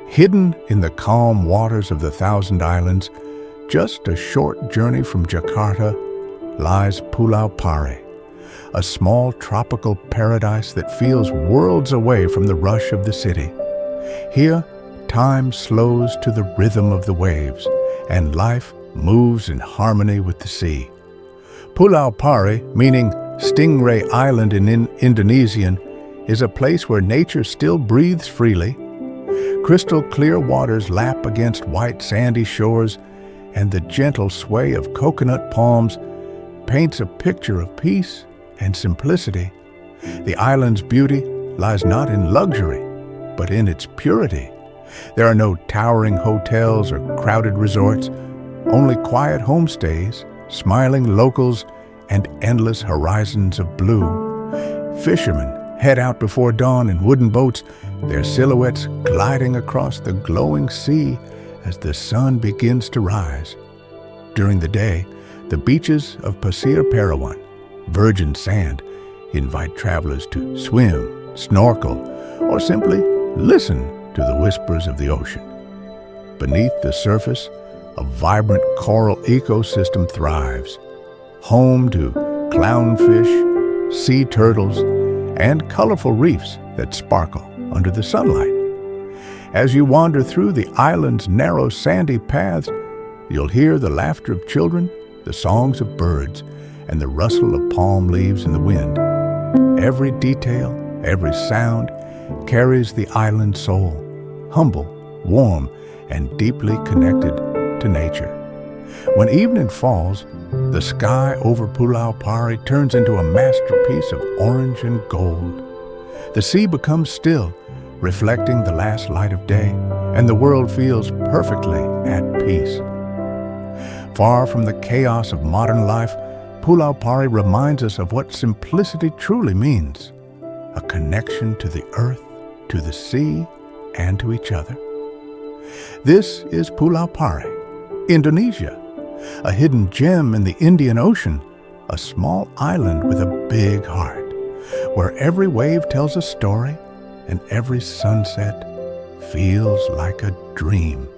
Hidden in the calm waters of the Thousand Islands, just a short journey from Jakarta, lies Pulau Pari, a small tropical paradise that feels worlds away from the rush of the city. Here, time slows to the rhythm of the waves, and life moves in harmony with the sea. Pulau Pari, meaning Stingray Island in Indonesian, is a place where nature still breathes freely. Crystal clear waters lap against white sandy shores, and the gentle sway of coconut palms paints a picture of peace and simplicity. The island's beauty lies not in luxury, but in its purity. There are no towering hotels or crowded resorts, only quiet homestays, smiling locals, and endless horizons of blue. Fishermen head out before dawn in wooden boats, their silhouettes gliding across the glowing sea as the sun begins to rise. During the day, the beaches of Pasir Perawan, virgin sand, invite travelers to swim, snorkel, or simply listen to the whispers of the ocean. Beneath the surface, a vibrant coral ecosystem thrives, home to clownfish, sea turtles, and colorful reefs that sparkle under the sunlight. As you wander through the island's narrow sandy paths, you'll hear the laughter of children, the songs of birds, and the rustle of palm leaves in the wind. Every detail, every sound carries the island's soul, humble, warm, and deeply connected to nature. When evening falls, the sky over Pulau Pari turns into a masterpiece of orange and gold. The sea becomes still, reflecting the last light of day, and the world feels perfectly at peace. Far from the chaos of modern life, Pulau Pari reminds us of what simplicity truly means: a connection to the earth, to the sea, and to each other. This is Pulau Pari, Indonesia, a hidden gem in the Indian Ocean, a small island with a big heart, where every wave tells a story and every sunset feels like a dream.